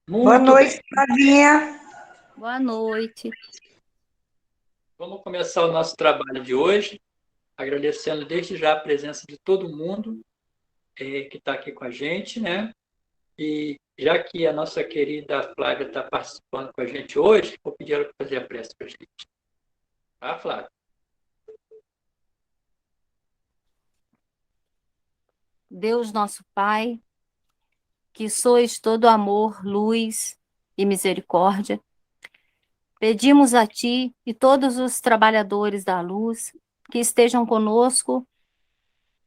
Boa Muito noite, bem. Flavinha. Boa noite. Vamos começar o nosso trabalho de hoje, agradecendo desde já a presença de todo mundo que está aqui com a gente, né? E já que a nossa querida Flávia está participando com a gente hoje, vou pedir ela para fazer a prece para a gente. Tá, Flávia? Deus nosso Pai, que sois todo amor, luz e misericórdia, pedimos a Ti e todos os trabalhadores da luz que estejam conosco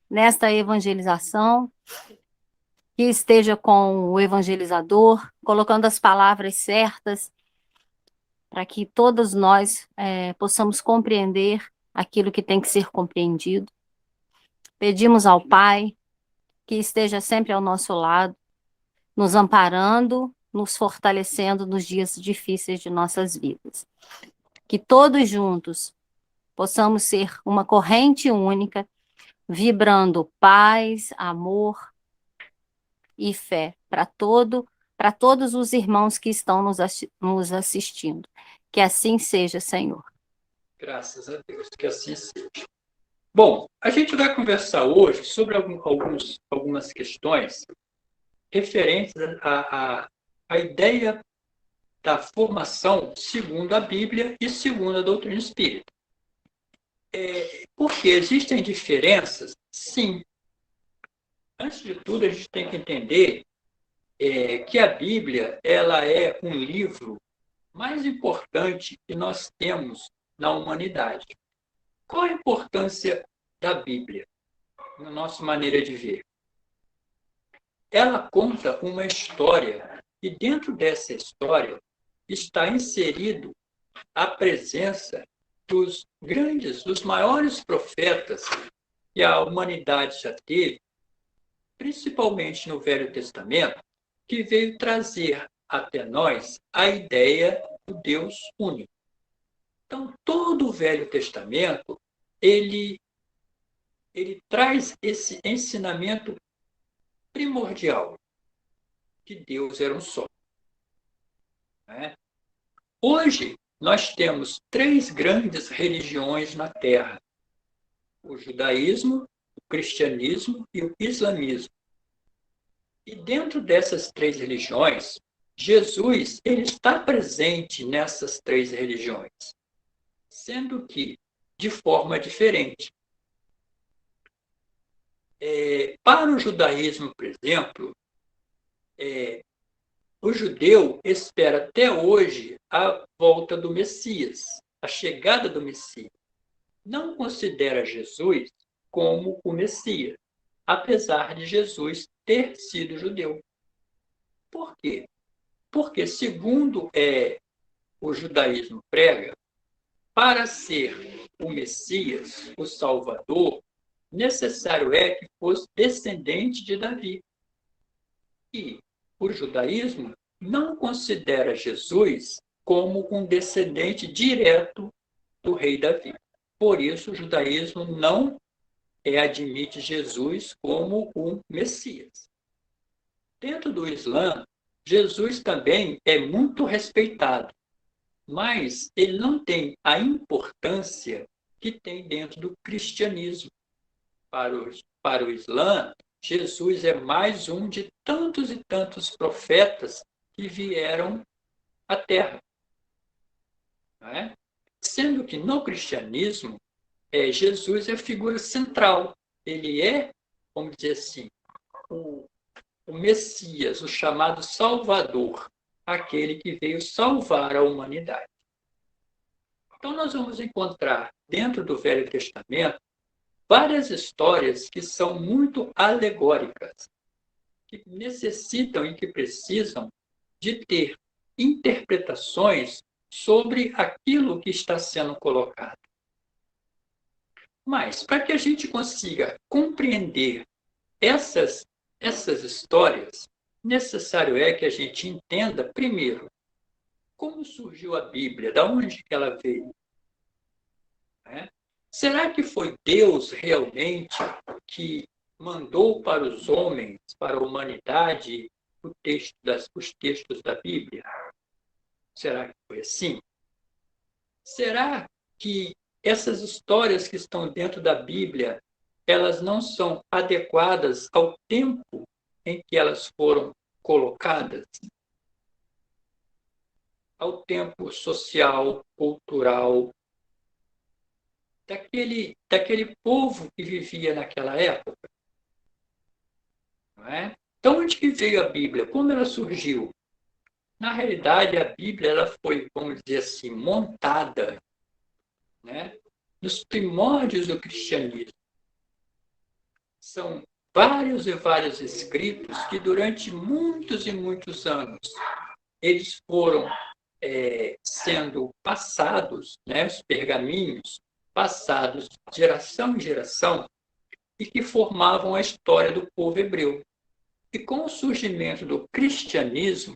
nesta evangelização, que esteja com o evangelizador, colocando as palavras certas, para que todos nós possamos compreender aquilo que tem que ser compreendido. Pedimos ao Pai que esteja sempre ao nosso lado, nos amparando, nos fortalecendo nos dias difíceis de nossas vidas. Que todos juntos possamos ser uma corrente única, vibrando paz, amor e fé para todos os irmãos que estão nos assistindo. Que assim seja, Senhor. Graças a Deus, que assim seja. Bom, a gente vai conversar hoje sobre algumas questões referentes à ideia da formação segundo a Bíblia e segundo a doutrina espírita. Porque existem diferenças? Sim. Antes de tudo, a gente tem que entender que a Bíblia ela é um livro mais importante que nós temos na humanidade. Qual a importância da Bíblia, na nossa maneira de ver? Ela conta uma história e dentro dessa história está inserido a presença dos grandes, dos maiores profetas que a humanidade já teve, principalmente no Velho Testamento, que veio trazer até nós a ideia do Deus único. Então, todo o Velho Testamento, ele traz esse ensinamento primordial, que Deus era um só. Né? Hoje, nós temos três grandes religiões na Terra: o judaísmo, o cristianismo e o islamismo. E dentro dessas três religiões, Jesus ele está presente nessas três religiões, sendo que de forma diferente. Para o judaísmo, por exemplo, o judeu espera até hoje a volta do Messias, a chegada do Messias. Não considera Jesus como o Messias, apesar de Jesus ter sido judeu. Por quê? Porque, segundo o judaísmo prega, para ser o Messias, o Salvador, necessário é que fosse descendente de Davi. E o judaísmo não considera Jesus como um descendente direto do rei Davi. Por isso, o judaísmo não admite Jesus como um Messias. Dentro do Islã, Jesus também é muito respeitado, mas ele não tem a importância que tem dentro do cristianismo. Para o Islã, Jesus é mais um de tantos e tantos profetas que vieram à Terra. Não é? Sendo que no cristianismo, Jesus é a figura central. Ele é, vamos dizer assim, o, o Messias, o chamado Salvador, aquele que veio salvar a humanidade. Então, nós vamos encontrar dentro do Velho Testamento várias histórias que são muito alegóricas, que necessitam e que precisam de ter interpretações sobre aquilo que está sendo colocado. Mas, para que a gente consiga compreender essas histórias, necessário é que a gente entenda, primeiro, como surgiu a Bíblia, de onde ela veio. Né? Será que foi Deus realmente que mandou para os homens, para a humanidade, os textos da Bíblia? Será que foi assim? Será que essas histórias que estão dentro da Bíblia, elas não são adequadas ao tempo em que elas foram colocadas? Ao tempo social, cultural, daquele povo que vivia naquela época. Não é? Então, onde que veio a Bíblia? Como ela surgiu? Na realidade, a Bíblia ela foi, vamos dizer assim, montada, né, nos primórdios do cristianismo. São vários e vários escritos que, durante muitos e muitos anos, eles foram sendo passados, né, os pergaminhos, passados de geração em geração, e que formavam a história do povo hebreu. E com o surgimento do cristianismo,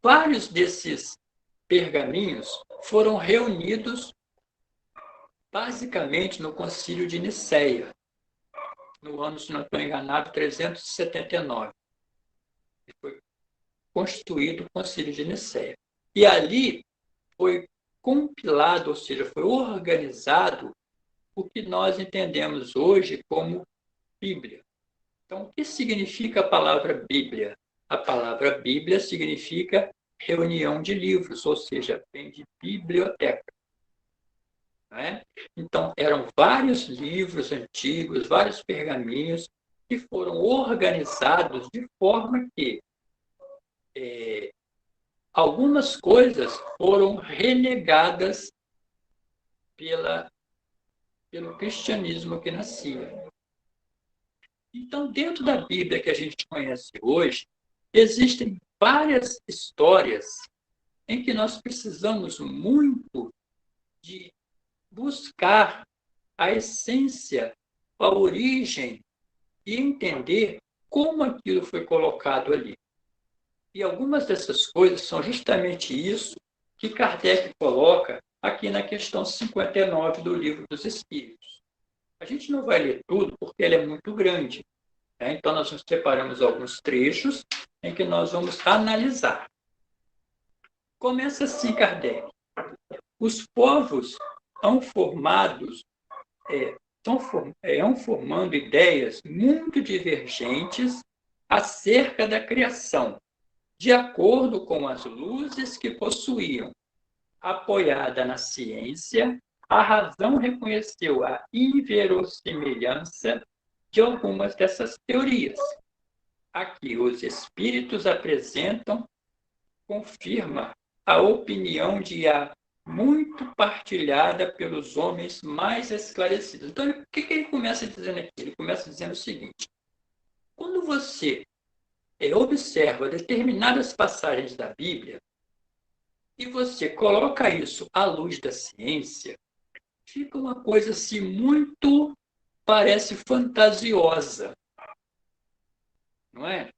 vários desses pergaminhos foram reunidos basicamente no Concílio de Nicéia, no ano, se não estou enganado, 379. Foi constituído o Concílio de Nicéia. E ali foi compilado, ou seja, foi organizado o que nós entendemos hoje como Bíblia. Então, o que significa a palavra Bíblia? A palavra Bíblia significa reunião de livros, ou seja, vem de biblioteca. Não é? Então, eram vários livros antigos, vários pergaminhos que foram organizados de forma que algumas coisas foram renegadas pelo cristianismo que nascia. Então, dentro da Bíblia que a gente conhece hoje, existem várias histórias em que nós precisamos muito de buscar a essência, a origem e entender como aquilo foi colocado ali. E algumas dessas coisas são justamente isso que Kardec coloca aqui na questão 59 do Livro dos Espíritos. A gente não vai ler tudo porque ele é muito grande, né? Então, nós separamos alguns trechos em que nós vamos analisar. Começa assim, Kardec. Os povos são formados, estão formando ideias muito divergentes acerca da criação, de acordo com as luzes que possuíam. Apoiada na ciência, a razão reconheceu a inverossimilhança de algumas dessas teorias. Aqui, os espíritos apresentam, confirma a opinião de A muito partilhada pelos homens mais esclarecidos. Então, o que ele começa dizendo aqui? Ele começa dizendo o seguinte: quando você observa determinadas passagens da Bíblia e você coloca isso à luz da ciência, fica uma coisa assim muito, parece fantasiosa, não é?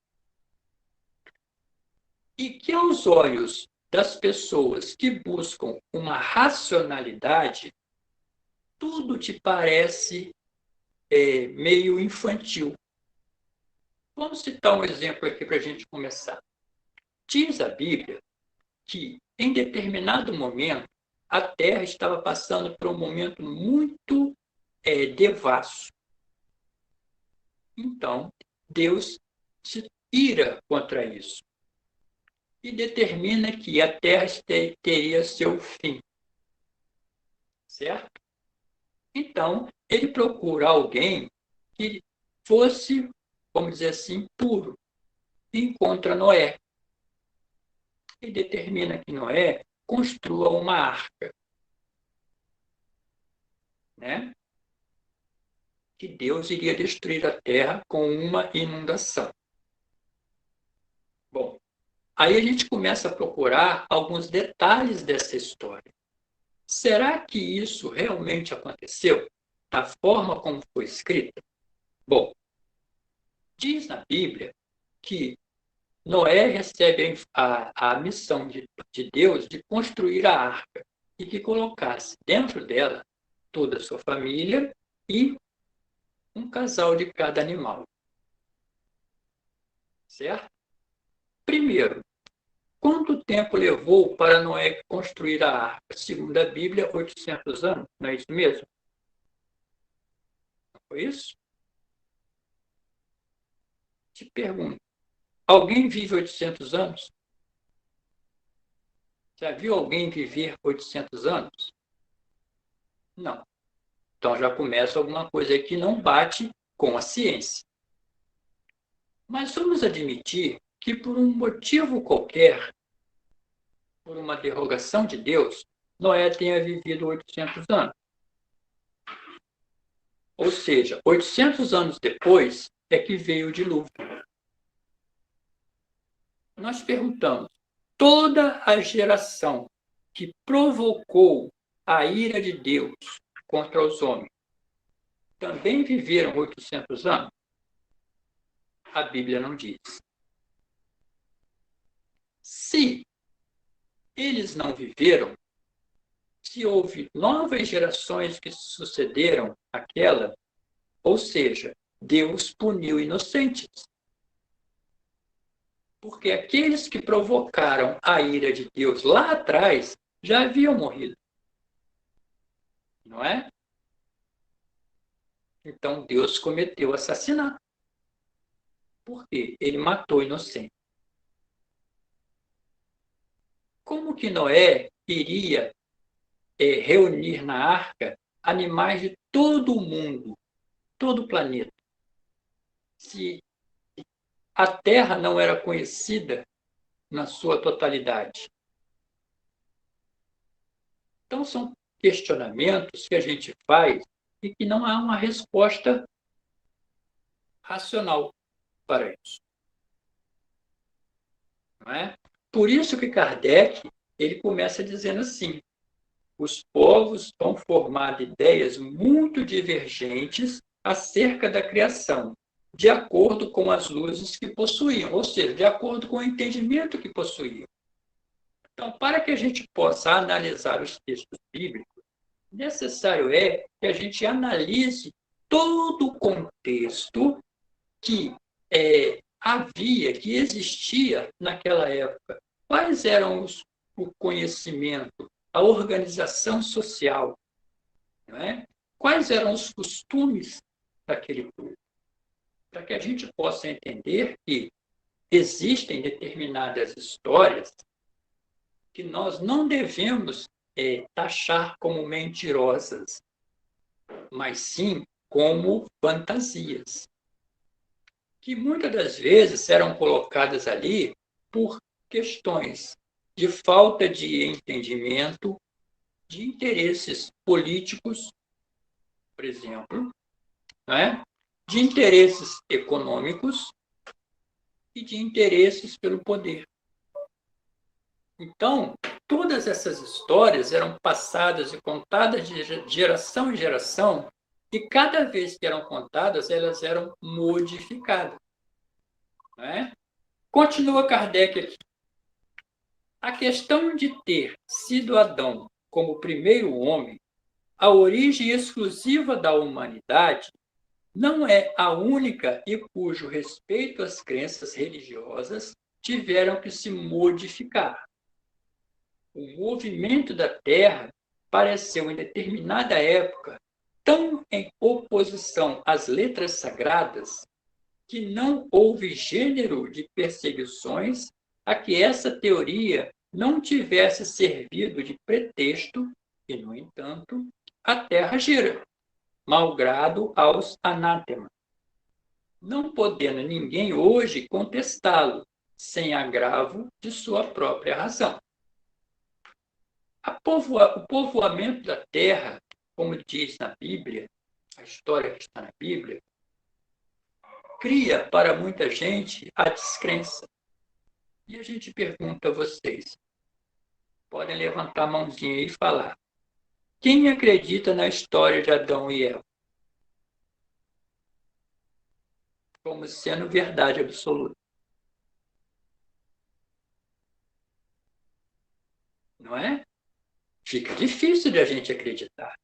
E que aos olhos das pessoas que buscam uma racionalidade, tudo te parece meio infantil. Vamos citar um exemplo aqui para a gente começar. Diz a Bíblia que, em determinado momento, a Terra estava passando por um momento muito devasso. Então, Deus se ira contra isso e determina que a Terra teria seu fim. Certo? Então, ele procura alguém que fosse, vamos dizer assim, puro. E encontra Noé. E determina que Noé construa uma arca. Né? Que Deus iria destruir a terra com uma inundação. Bom, aí a gente começa a procurar alguns detalhes dessa história. Será que isso realmente aconteceu da forma como foi escrita? Bom, diz na Bíblia que Noé recebe a missão de Deus de construir a arca e que colocasse dentro dela toda a sua família e um casal de cada animal. certo? Primeiro, quanto tempo levou para Noé construir a arca? Segundo a Bíblia, 800 anos, não é isso mesmo? Foi isso? Te pergunto, alguém vive 800 anos? Já viu alguém viver 800 anos? Não. Então já começa alguma coisa aí que não bate com a ciência. Mas vamos admitir que por um motivo qualquer, por uma derrogação de Deus, Noé tenha vivido 800 anos. Ou seja, 800 anos depois é que veio o dilúvio. Nós perguntamos, toda a geração que provocou a ira de Deus contra os homens também viveram 800 anos? A Bíblia não diz. Se eles não viveram, se houve novas gerações que sucederam aquela, ou seja, Deus puniu inocentes. Porque aqueles que provocaram a ira de Deus lá atrás já haviam morrido. Não é? Então Deus cometeu assassinato. Por quê? Ele matou inocente. Como que Noé iria reunir na arca animais de todo o mundo, todo o planeta, se a Terra não era conhecida na sua totalidade? Então, são questionamentos que a gente faz e que não há uma resposta racional para isso. Não é? Por isso que Kardec ele começa dizendo assim: os povos vão formar ideias muito divergentes acerca da criação, de acordo com as luzes que possuíam, ou seja, de acordo com o entendimento que possuíam. Então, para que a gente possa analisar os textos bíblicos, necessário é que a gente analise todo o contexto que havia, que existia naquela época. Quais eram o conhecimento, a organização social, não é? Quais eram os costumes daquele povo? Para que a gente possa entender que existem determinadas histórias que nós não devemos taxar como mentirosas, mas sim como fantasias, que muitas das vezes eram colocadas ali por questões de falta de entendimento, de interesses políticos, por exemplo, né? De interesses econômicos e de interesses pelo poder. Então, todas essas histórias eram passadas e contadas de geração em geração, e cada vez que eram contadas, elas eram modificadas. Né? Continua Kardec aqui. A questão de ter sido Adão como o primeiro homem, a origem exclusiva da humanidade, não é a única e cujo respeito às crenças religiosas tiveram que se modificar. O movimento da Terra pareceu, em determinada época, tão em oposição às letras sagradas que não houve gênero de perseguições a que essa teoria não tivesse servido de pretexto e, no entanto, a Terra gira, malgrado aos anátemas, não podendo ninguém hoje contestá-lo, sem agravo de sua própria razão. O povoamento da terra, como diz na Bíblia, a história que está na Bíblia, cria para muita gente a descrença. E a gente pergunta a vocês, podem levantar a mãozinha aí e falar, quem acredita na história de Adão e Eva? Como sendo verdade absoluta. Não é? Fica difícil de a gente acreditar.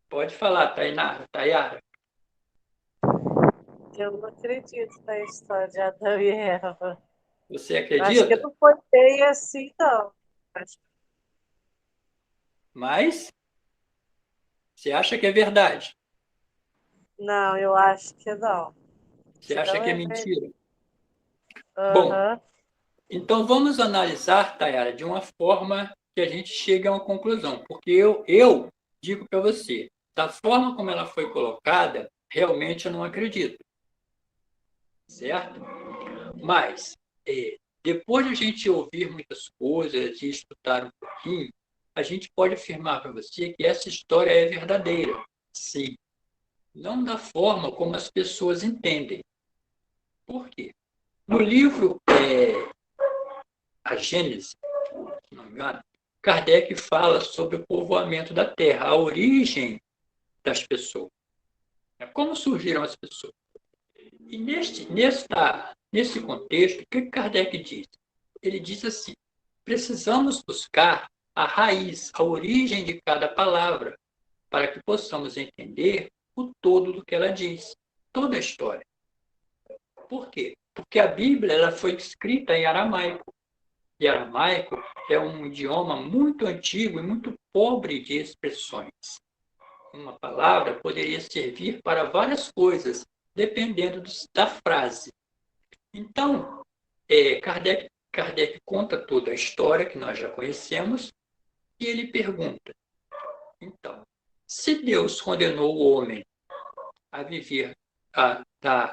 Pode falar, Tainara, Tayara. Eu não acredito na história de Adão e Eva. Você Acho que acredita? não foi bem assim, não. Mas você acha que é verdade? Não, eu acho que não. Você Que acha não que é é verdade. mentira? Bom, Aham. então vamos analisar, Tayara, de uma forma que a gente chegue a uma conclusão. Porque eu digo para você, da forma como ela foi colocada, realmente eu não acredito. Certo? Mas, depois de a gente ouvir muitas coisas e estudar um pouquinho, a gente pode afirmar para você que essa história é verdadeira. Sim. Não da forma como as pessoas entendem. Por quê? No livro A Gênese, se não me engano, Kardec fala sobre o povoamento da Terra, a origem das pessoas. Como surgiram as pessoas. E nesse contexto, o que Kardec diz? Ele diz assim: precisamos buscar a raiz, a origem de cada palavra, para que possamos entender o todo do que ela diz, toda a história. Por quê? Porque a Bíblia ela foi escrita em aramaico. E aramaico é um idioma muito antigo e muito pobre de expressões. Uma palavra poderia servir para várias coisas, dependendo da frase. Então, Kardec conta toda a história que nós já conhecemos e ele pergunta: então, se Deus condenou o homem a viver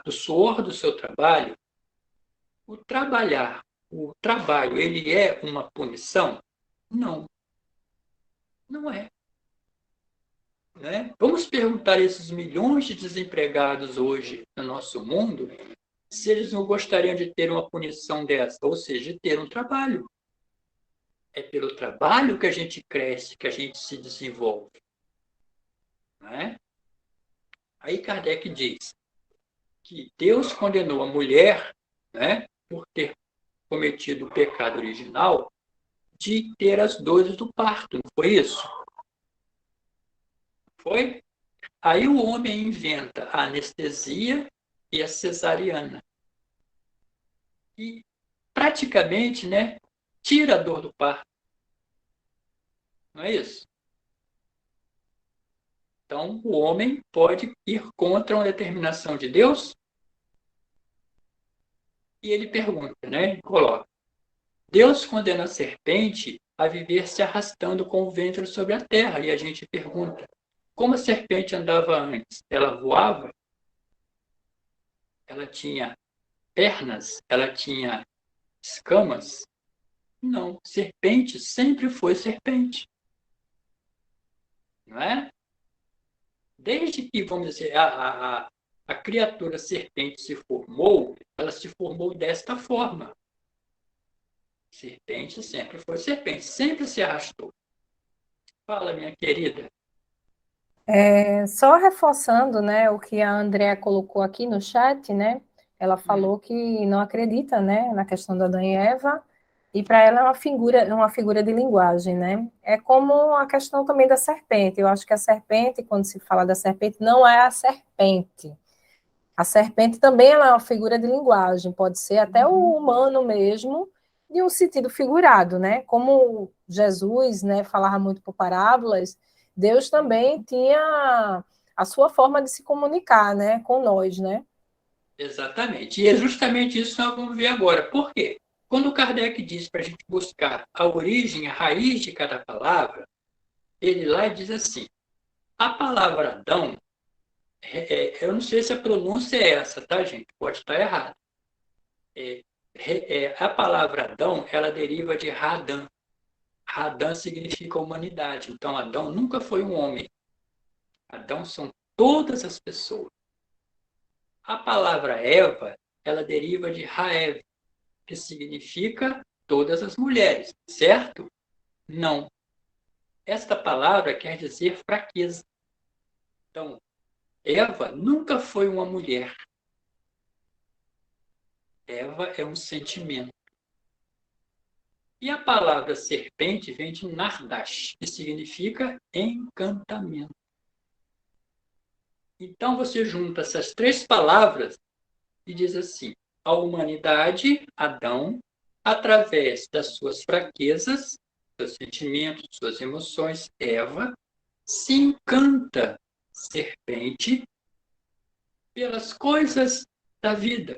do suor do seu trabalho, o trabalho, ele é uma punição? Não, não é. Né? Vamos perguntar a esses milhões de desempregados hoje no nosso mundo se eles não gostariam de ter uma punição dessa, ou seja, de ter um trabalho. É pelo trabalho que a gente cresce, que a gente se desenvolve. Né? Aí Kardec diz que Deus condenou a mulher, né, por ter cometido o pecado original de ter as dores do parto, não foi isso? Foi? Aí o homem inventa a anestesia e a cesariana. E praticamente, né, tira a dor do parto. Não é isso? Então, o homem pode ir contra uma determinação de Deus? E ele pergunta, né? Ele coloca: Deus condena a serpente a viver se arrastando com o ventre sobre a terra. E a gente pergunta: como a serpente andava antes? Ela voava? Ela tinha pernas? Ela tinha escamas? Não. Serpente sempre foi serpente. Não é? Desde que, vamos dizer, a criatura serpente se formou, ela se formou desta forma. Serpente sempre foi serpente, sempre se arrastou. Fala, minha querida. Só reforçando, né, o que a Andrea colocou aqui no chat, né? Ela falou que não acredita, né, na questão da Adão e Eva, e para ela é uma figura de linguagem, né? É como a questão também da serpente. Eu acho que a serpente, quando se fala da serpente, não é a serpente. A serpente também ela é uma figura de linguagem, pode ser até o humano mesmo, de um sentido figurado, né? Como Jesus, né, falava muito por parábolas, Deus também tinha a sua forma de se comunicar, né, com nós, né? Exatamente. E é justamente isso que nós vamos ver agora. Por quê? Quando Kardec diz para a gente buscar a origem, a raiz de cada palavra, ele lá diz assim: a palavra Adão, eu não sei se a pronúncia é essa, tá, gente? Pode estar errado. A palavra Adão, ela deriva de Radã. Radã significa humanidade. Então, Adão nunca foi um homem. Adão são todas as pessoas. A palavra Eva, ela deriva de Raev, que significa todas as mulheres, certo? Não. Esta palavra quer dizer fraqueza. Então, Eva nunca foi uma mulher. Eva é um sentimento. E a palavra serpente vem de Nardash, que significa encantamento. Então, você junta essas três palavras e diz assim: a humanidade, Adão, através das suas fraquezas, seus sentimentos, suas emoções, Eva, se encanta, serpente, pelas coisas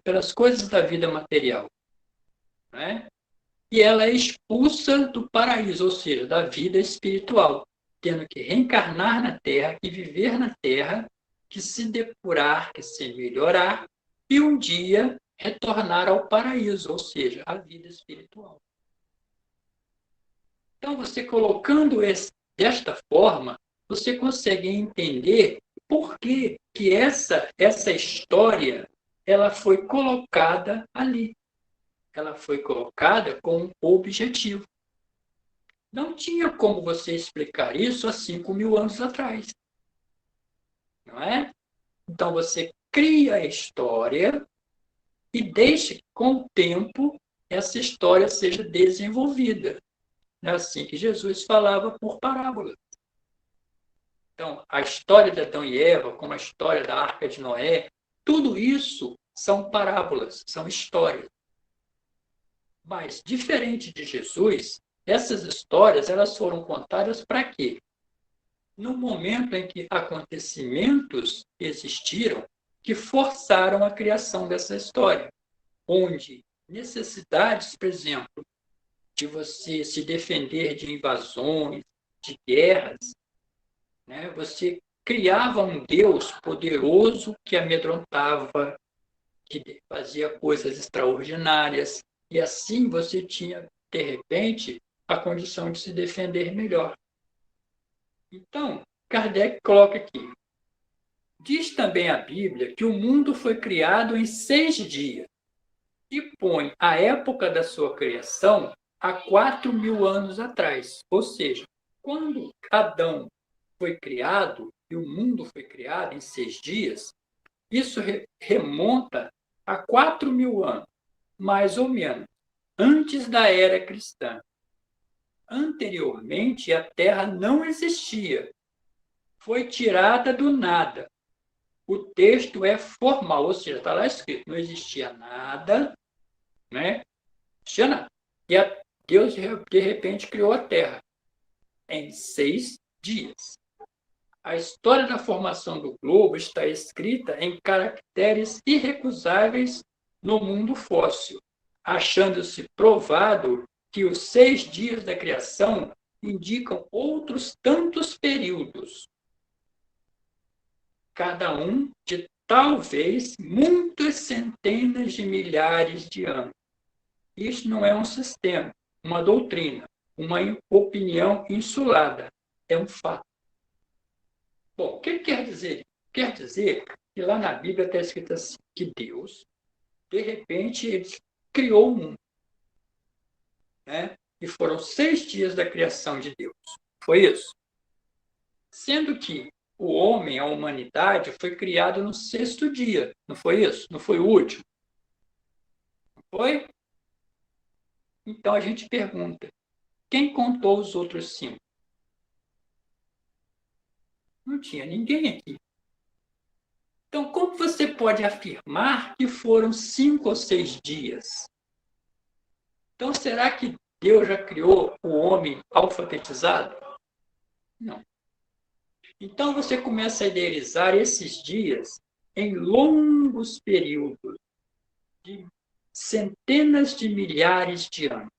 pelas coisas da vida material, né? E ela é expulsa do paraíso, ou seja, da vida espiritual, tendo que reencarnar na Terra, que viver na Terra, que se depurar, que se melhorar, e um dia retornar ao paraíso, ou seja, à vida espiritual. Então, você colocando desta forma, você consegue entender por que essa história ela foi colocada ali. Ela foi colocada com um objetivo. Não tinha como você explicar isso há 5.000 anos atrás. Não é? Então, você cria a história e deixa que, com o tempo, essa história seja desenvolvida. É assim que Jesus falava por parábolas. Então, a história de Adão e Eva, como a história da Arca de Noé, tudo isso são parábolas, são histórias. Mas, diferente de Jesus, essas histórias elas foram contadas para quê? No momento em que acontecimentos existiram que forçaram a criação dessa história, onde necessidades, por exemplo, de você se defender de invasões, de guerras, né? Você criava um Deus poderoso que amedrontava, que fazia coisas extraordinárias, e assim você tinha, de repente, a condição de se defender melhor. Então, Kardec coloca aqui: diz também a Bíblia que o mundo foi criado em 6 dias e põe a época da sua criação há 4.000 anos atrás. Ou seja, quando Adão foi criado e o mundo foi criado em 6 dias, isso remonta a 4.000 anos, mais ou menos, antes da era cristã. Anteriormente, a Terra não existia. Foi tirada do nada. O texto é formal, ou seja, está lá escrito, não existia nada, né? Não existia nada. E Deus, de repente, criou a Terra em 6 dias. A história da formação do globo está escrita em caracteres irrecusáveis no mundo fóssil, achando-se provado que os 6 dias da criação indicam outros tantos períodos, cada um de talvez muitas centenas de milhares de anos. Isso não é um sistema, uma doutrina, uma opinião insulada, é um fato. Bom, o que quer dizer? Quer dizer que lá na Bíblia está escrito assim, que Deus, de repente, ele criou o mundo. Né? E foram 6 dias da criação de Deus. Foi isso. Sendo que o homem, a humanidade, foi criado no 6º dia. Não foi isso? Não foi o último? Não foi? Então a gente pergunta, quem contou os outros 5? Não tinha ninguém aqui. Então, como você pode afirmar que foram 5 ou 6 dias? Então, será que Deus já criou o homem alfabetizado? Não. Então, você começa a idealizar esses dias em longos períodos de centenas de milhares de anos,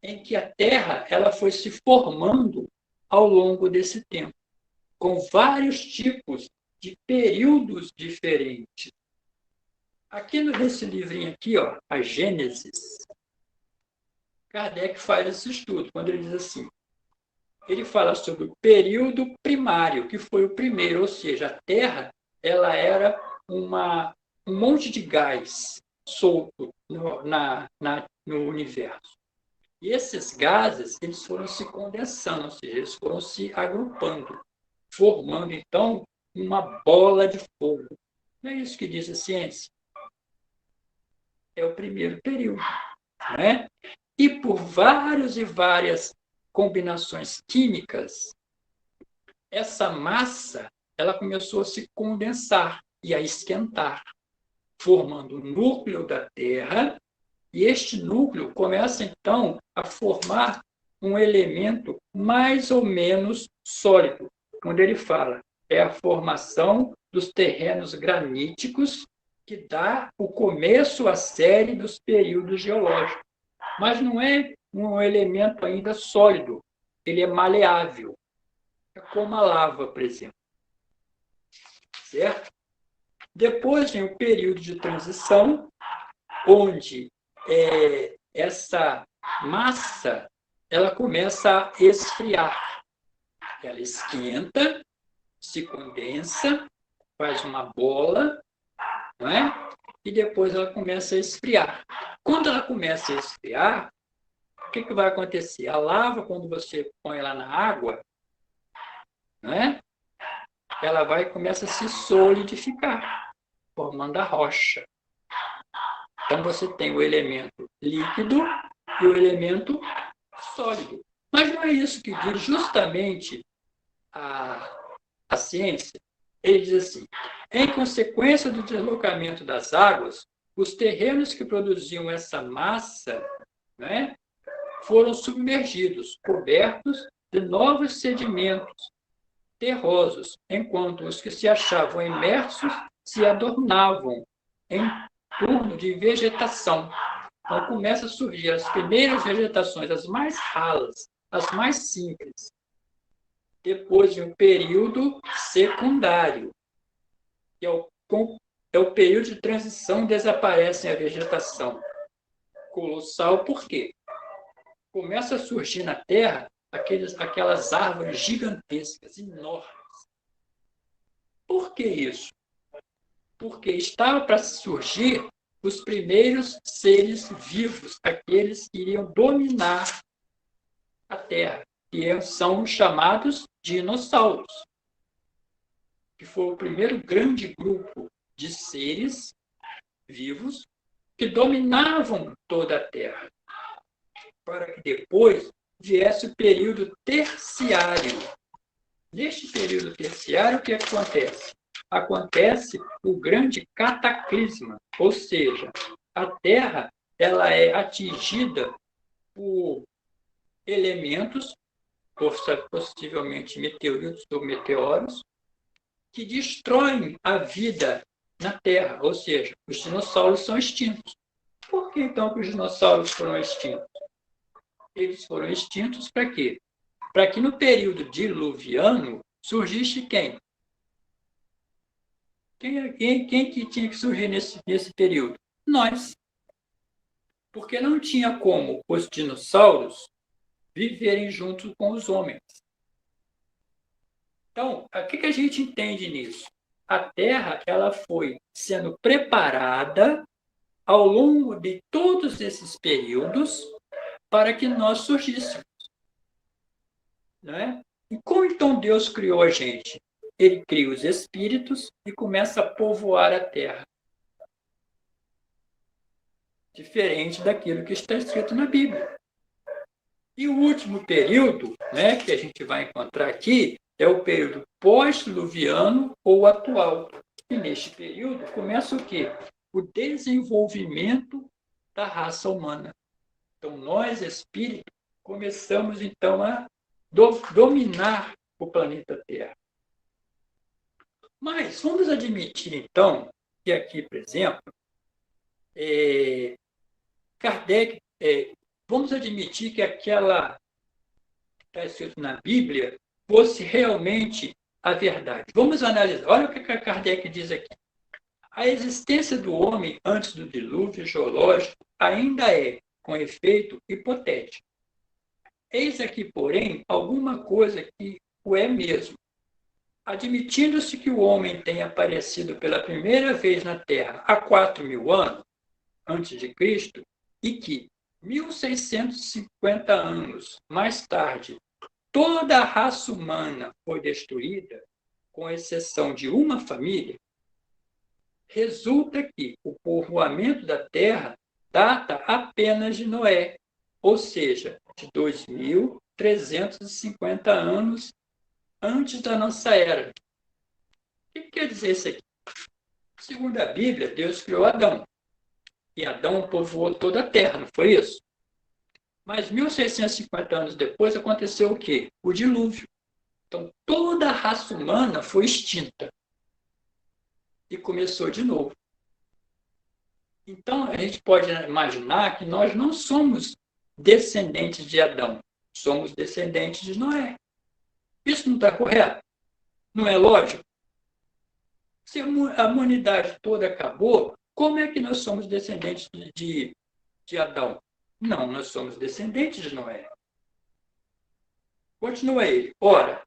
em que a Terra ela foi se formando ao longo desse tempo, com vários tipos de períodos diferentes. Aqui nesse livrinho aqui, ó, a Gênesis, Kardec faz esse estudo, quando ele diz assim, ele fala sobre o período primário, que foi o primeiro, ou seja, a Terra ela era um monte de gás solto no universo. E esses gases eles foram se condensando, ou seja, eles foram se agrupando, formando, então, uma bola de fogo. Não é isso que diz a ciência? É o primeiro período. Né? E por várias e várias combinações químicas, essa massa ela começou a se condensar e a esquentar. formando o núcleo da Terra, e este núcleo começa, então, a formar um elemento mais ou menos sólido. Quando ele fala, é a formação dos terrenos graníticos que dá o começo à série dos períodos geológicos. Mas não é um elemento ainda sólido, ele é maleável. É como a lava, por exemplo. Certo? Depois vem o período de transição, onde essa massa ela começa a esfriar. Ela esquenta, se condensa, faz uma bola, não é? E depois ela começa a esfriar. Quando ela começa a esfriar, o que vai acontecer? A lava, quando você põe ela na água, não é? Ela começa a se solidificar, formando a rocha. Então, você tem o elemento líquido e o elemento sólido. Mas não é isso que diz justamente a ciência. Ele diz assim, em consequência do deslocamento das águas, os terrenos que produziam essa massa, né, foram submergidos, cobertos de novos sedimentos terrosos, enquanto os que se achavam imersos se adornavam em torno de vegetação. Então, começa a surgir as primeiras vegetações, as mais ralas, as mais simples. Depois de um período secundário, que é o período de transição, desaparece a vegetação colossal. Por quê? Começa a surgir na Terra aquelas árvores gigantescas, enormes. Por que isso? Porque estava para surgir os primeiros seres vivos, aqueles que iriam dominar a Terra, que são chamados dinossauros, que foi o primeiro grande grupo de seres vivos que dominavam toda a Terra, para que depois viesse o período terciário. Neste período terciário, o que acontece? Acontece o grande cataclisma, ou seja, a Terra ela é atingida por elementos, possivelmente meteoritos ou meteoros, que destroem a vida na Terra, ou seja, os dinossauros são extintos. Por que, então, que os dinossauros foram extintos? Eles foram extintos para quê? Para que no período diluviano surgisse quem? Quem que tinha que surgir nesse período? Nós. Porque não tinha como os dinossauros viverem junto com os homens. Então, o que a gente entende nisso? A Terra ela foi sendo preparada ao longo de todos esses períodos para que nós surgíssemos. Não é? E como então Deus criou a gente? Ele cria os espíritos e começa a povoar a Terra. Diferente daquilo que está escrito na Bíblia. E o último período, né, que a gente vai encontrar aqui é o período pós-diluviano ou atual. E neste período começa o quê? O desenvolvimento da raça humana. Então, nós, espíritos, começamos então a dominar o planeta Terra. Mas vamos admitir, então, que aqui, por exemplo, Kardec, vamos admitir que aquela que está escrito na Bíblia fosse realmente a verdade. Vamos analisar. Olha o que Kardec diz aqui. A existência do homem antes do dilúvio geológico ainda é, com efeito, hipotética. Eis aqui, porém, alguma coisa que o é mesmo. Admitindo-se que o homem tenha aparecido pela primeira vez na Terra há 4.000 anos, antes de Cristo, e que 1.650 anos mais tarde, toda a raça humana foi destruída, com exceção de uma família, resulta que o povoamento da Terra data apenas de Noé, ou seja, de 2.350 anos antes da nossa era. O que quer dizer isso aqui? Segundo a Bíblia, Deus criou Adão. E Adão povoou toda a terra, não foi isso? Mas 1650 anos depois aconteceu o quê? O dilúvio. Então, toda a raça humana foi extinta. E começou de novo. Então, a gente pode imaginar que nós não somos descendentes de Adão. Somos descendentes de Noé. Isso não está correto? Não é lógico? Se a humanidade toda acabou, como é que nós somos descendentes de Adão? Não, nós somos descendentes de Noé. Continua ele. Ora,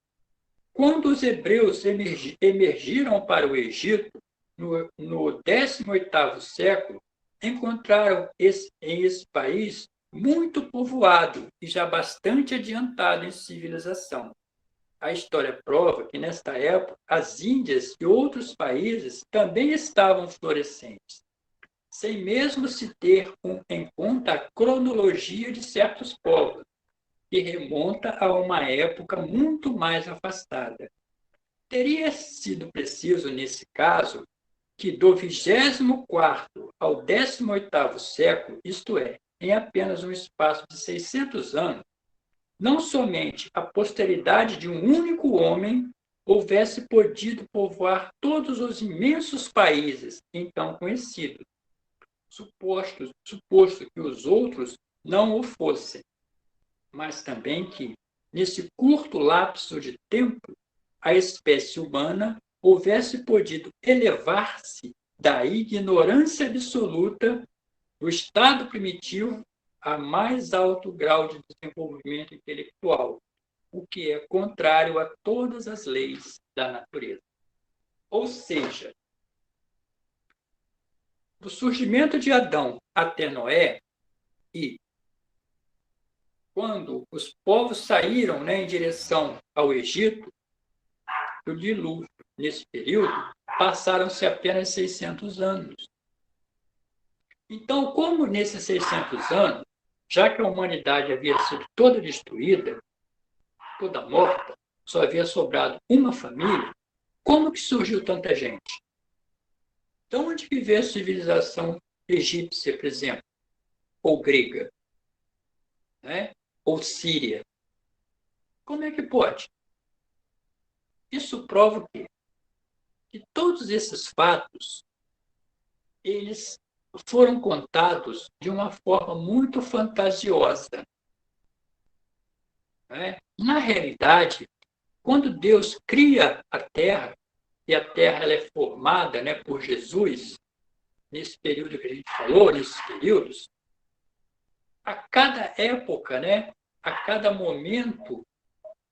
quando os hebreus emergiram para o Egito, no 18º século, encontraram em esse país muito povoado e já bastante adiantado em civilização. A história prova que, nesta época, as Índias e outros países também estavam florescentes, sem mesmo se ter em conta a cronologia de certos povos, que remonta a uma época muito mais afastada. Teria sido preciso, nesse caso, que do 24º ao 18º século, isto é, em apenas um espaço de 600 anos, não somente a posteridade de um único homem houvesse podido povoar todos os imensos países então conhecidos, suposto que os outros não o fossem, mas também que, nesse curto lapso de tempo, a espécie humana houvesse podido elevar-se da ignorância absoluta do estado primitivo a mais alto grau de desenvolvimento intelectual, o que é contrário a todas as leis da natureza. Ou seja, do surgimento de Adão até Noé, e quando os povos saíram, em direção ao Egito, do dilúvio, nesse período, passaram-se apenas 600 anos. Então, como nesses 600 anos, já que a humanidade havia sido toda destruída, toda morta, só havia sobrado uma família, como que surgiu tanta gente? De onde que veio a civilização egípcia, por exemplo? Ou grega? Né? Ou síria? Como é que pode? Isso prova o quê? Que todos esses fatos, eles foram contados de uma forma muito fantasiosa. Né? Na realidade, quando Deus cria a Terra, e a Terra ela é formada, por Jesus, nesse período que a gente falou, nesses períodos, a cada época, a cada momento,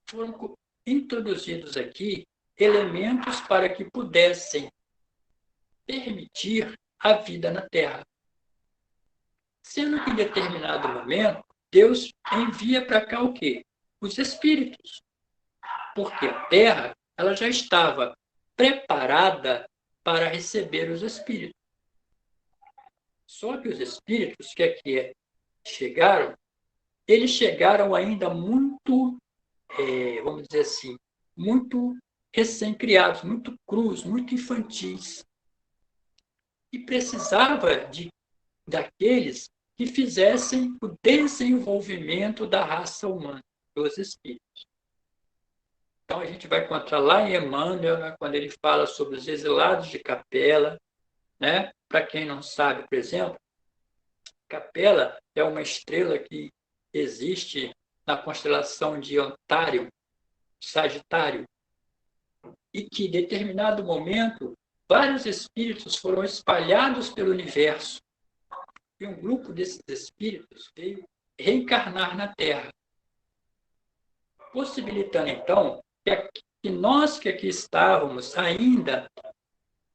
foram introduzidos aqui elementos para que pudessem permitir a vida na Terra. Sendo que em determinado momento, Deus envia para cá o quê? Os espíritos. Porque a Terra ela já estava preparada para receber os espíritos. Só que os espíritos que aqui chegaram, eles chegaram ainda muito, vamos dizer assim, muito recém-criados, muito crus, muito infantis. E precisava daqueles que fizessem o desenvolvimento da raça humana, dos espíritos. Então, a gente vai encontrar lá em Emmanuel, quando ele fala sobre os exilados de Capela. Para quem não sabe, por exemplo, Capela é uma estrela que existe na constelação de Antário, Sagitário, e que, em determinado momento, vários espíritos foram espalhados pelo universo. E um grupo desses espíritos veio reencarnar na Terra, possibilitando, então, que nós que aqui estávamos ainda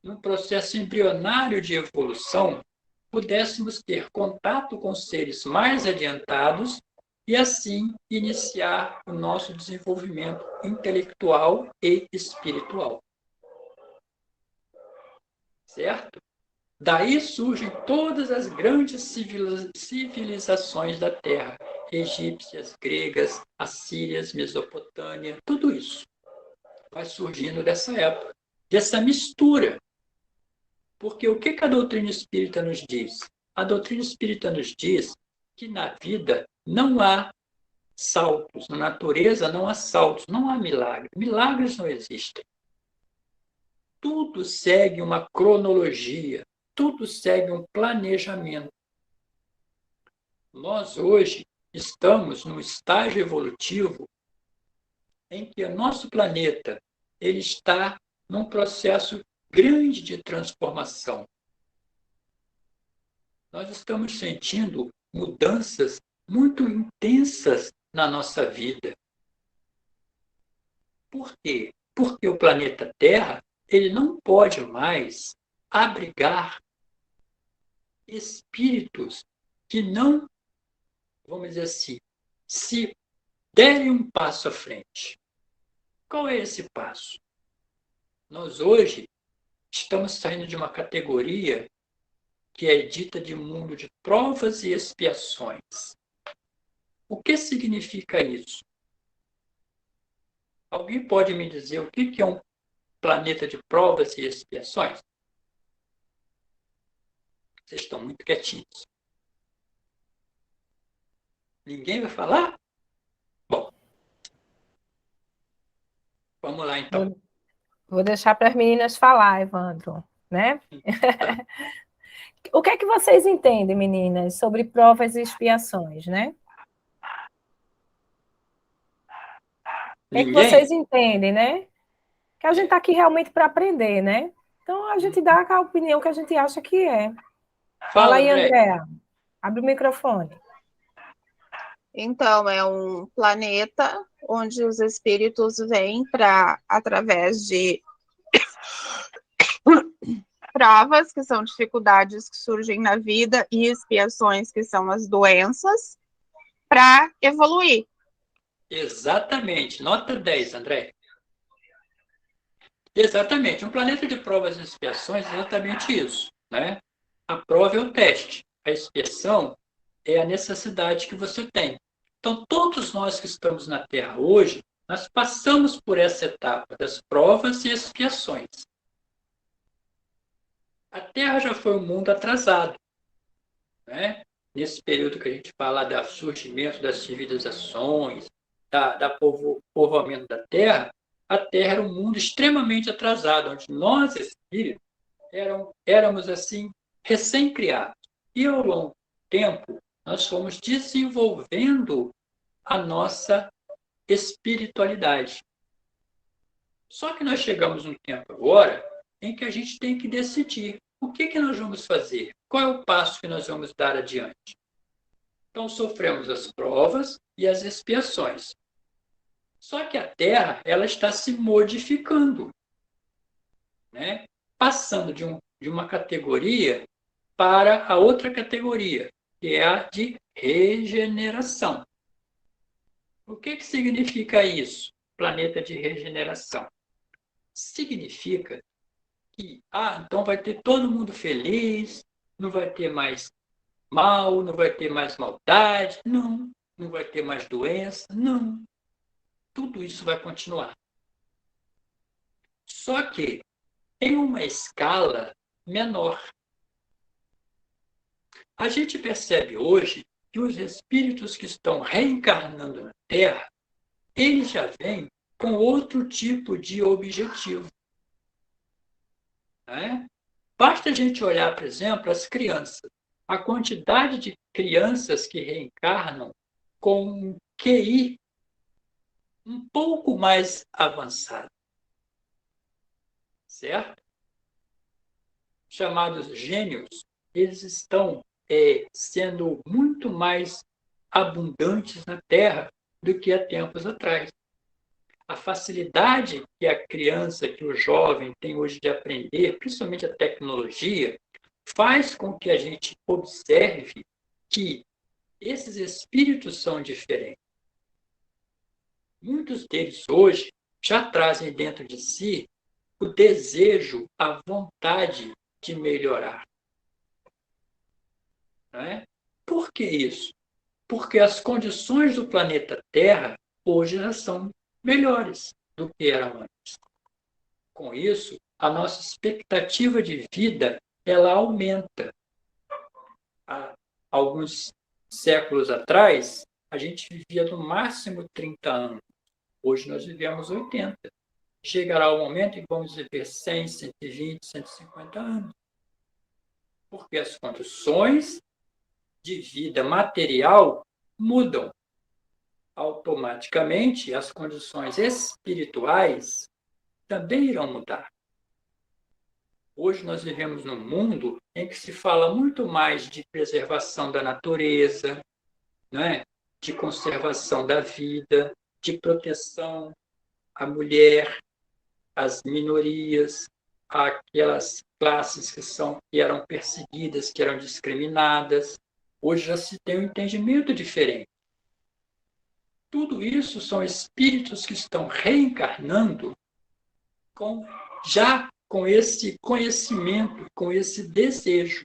num processo embrionário de evolução, pudéssemos ter contato com seres mais adiantados e, assim, iniciar o nosso desenvolvimento intelectual e espiritual. Certo? Daí surgem todas as grandes civilizações da Terra, egípcias, gregas, assírias, Mesopotâmia, tudo isso vai surgindo dessa época, dessa mistura. Porque o que a doutrina espírita nos diz? A doutrina espírita nos diz que na vida não há saltos, na natureza não há saltos, não há milagres. Milagres não existem. Tudo segue uma cronologia, tudo segue um planejamento. Nós hoje estamos num estágio evolutivo em que o nosso planeta ele está num processo grande de transformação. Nós estamos sentindo mudanças muito intensas na nossa vida. Por quê? Porque o planeta Terra ele não pode mais abrigar espíritos que não, vamos dizer assim, se derem um passo à frente. Qual é esse passo? Nós hoje estamos saindo de uma categoria que é dita de mundo de provas e expiações. O que significa isso? Alguém pode me dizer o que é um planeta de provas e expiações? Vocês estão muito quietinhos. Ninguém vai falar? Bom, vamos lá então. Vou deixar para as meninas falar, Evandro, né? Tá. O que é que vocês entendem, meninas, sobre provas e expiações, né? O que é que Ninguém? vocês entendem, né? Que a gente está aqui realmente para aprender, né? Então a gente dá a opinião que a gente acha que é. Fala Fala, aí, André. Andréa. Abre o microfone. Então, é um planeta onde os espíritos vêm para, através de provas, que são dificuldades que surgem na vida, e expiações, que são as doenças, para evoluir. Exatamente. Nota 10, André. Exatamente. Um planeta de provas e expiações é exatamente isso, né? A prova é o teste. A expiação é a necessidade que você tem. Então, todos nós que estamos na Terra hoje, nós passamos por essa etapa das provas e expiações. A Terra já foi um mundo atrasado, né? Nesse período que a gente fala do surgimento das civilizações, da povoamento da Terra, a Terra era um mundo extremamente atrasado, onde nós, espíritos, éramos assim, recém-criados. E ao longo do tempo, nós fomos desenvolvendo a nossa espiritualidade. Só que nós chegamos num tempo agora em que a gente tem que decidir o que nós vamos fazer, qual é o passo que nós vamos dar adiante. Então, sofremos as provas e as expiações. Só que a Terra ela está se modificando, né? Passando de uma categoria para a outra categoria, que é a de regeneração. O que significa isso, planeta de regeneração? Significa que, então vai ter todo mundo feliz, não vai ter mais mal, não vai ter mais maldade, não vai ter mais doença, não. Tudo isso vai continuar. Só que em uma escala menor. A gente percebe hoje que os espíritos que estão reencarnando na Terra, eles já vêm com outro tipo de objetivo. Né? Basta a gente olhar, por exemplo, as crianças. A quantidade de crianças que reencarnam com um QI um pouco mais avançado. Certo? Chamados gênios, eles estão sendo muito mais abundantes na Terra do que há tempos atrás. A facilidade que a criança, que o jovem tem hoje de aprender, principalmente a tecnologia, faz com que a gente observe que esses espíritos são diferentes. Muitos deles hoje já trazem dentro de si o desejo, a vontade de melhorar. Não é? Por que isso? Porque as condições do planeta Terra hoje já são melhores do que eram antes. Com isso, a nossa expectativa de vida ela aumenta. Há alguns séculos atrás, a gente vivia no máximo 30 anos. Hoje nós vivemos 80. Chegará o momento em que vamos viver 100, 120, 150 anos. Porque as condições de vida material mudam. Automaticamente, as condições espirituais também irão mudar. Hoje nós vivemos num mundo em que se fala muito mais de preservação da natureza, né? De conservação da vida, de proteção à mulher, às minorias, àquelas classes que eram perseguidas, que eram discriminadas. Hoje já se tem um entendimento diferente. Tudo isso são espíritos que estão reencarnando já com esse conhecimento, com esse desejo.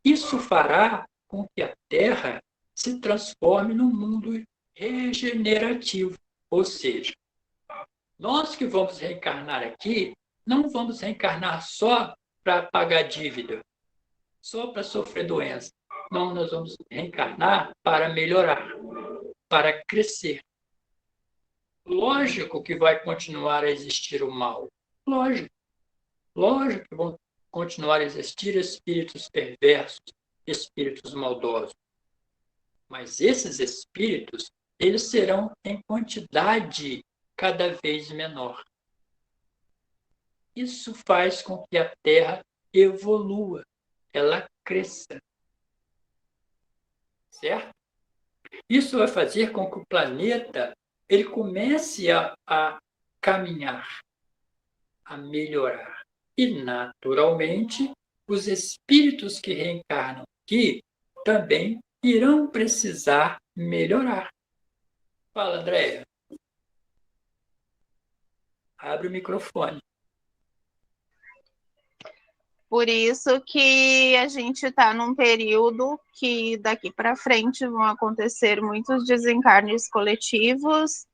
Isso fará com que a Terra se transforme num mundo regenerativo. Ou seja, nós que vamos reencarnar aqui, não vamos reencarnar só para pagar dívida, só para sofrer doença. Não, nós vamos reencarnar para melhorar, para crescer. Lógico que vai continuar a existir o mal. Lógico. Lógico que vão continuar a existir espíritos perversos, espíritos maldosos. Mas esses espíritos, eles serão em quantidade cada vez menor. Isso faz com que a Terra evolua, ela cresça. Certo? Isso vai fazer com que o planeta ele comece a caminhar, a melhorar. E, naturalmente, os espíritos que reencarnam aqui também irão precisar melhorar. Fala, Andréia. Abre o microfone. Por isso que a gente está num período que daqui para frente vão acontecer muitos desencarnes coletivos,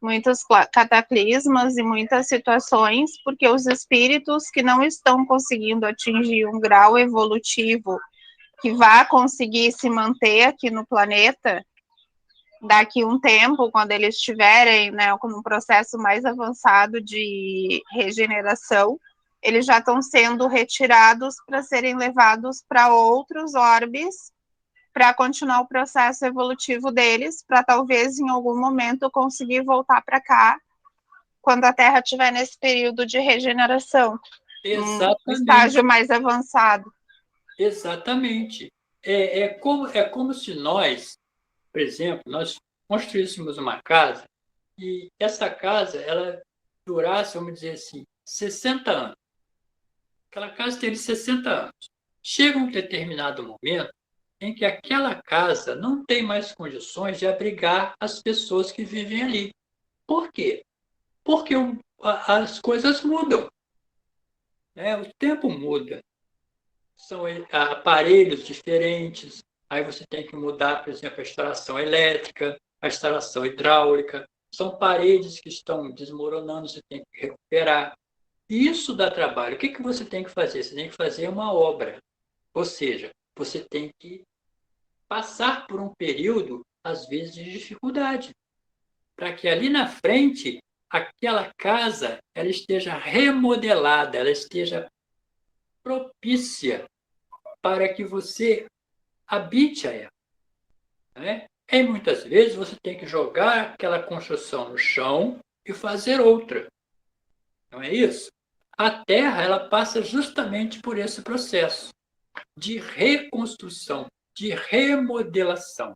muitos cataclismas e muitas situações, porque os espíritos que não estão conseguindo atingir um grau evolutivo que vá conseguir se manter aqui no planeta, daqui a um tempo, quando eles estiverem, né, com um processo mais avançado de regeneração, eles já estão sendo retirados para serem levados para outros orbes, para continuar o processo evolutivo deles, para talvez em algum momento conseguir voltar para cá, quando a Terra estiver nesse período de regeneração, um estágio mais avançado. Exatamente. É como se nós, por exemplo, nós construíssemos uma casa e essa casa ela durasse, vamos dizer assim, 60 anos. Aquela casa teve 60 anos. Chega um determinado momento em que aquela casa não tem mais condições de abrigar as pessoas que vivem ali. Por quê? Porque as coisas mudam. Né? O tempo muda. São aparelhos diferentes. Aí você tem que mudar, por exemplo, a instalação elétrica, a instalação hidráulica. São paredes que estão desmoronando, você tem que recuperar. E isso dá trabalho. O que você tem que fazer? Você tem que fazer uma obra. Ou seja, você tem que passar por um período, às vezes, de dificuldade, para que ali na frente, aquela casa ela esteja remodelada, ela esteja propícia para que você habite a ela. Né? E muitas vezes você tem que jogar aquela construção no chão e fazer outra. Não é isso? A Terra ela passa justamente por esse processo de reconstrução, de remodelação.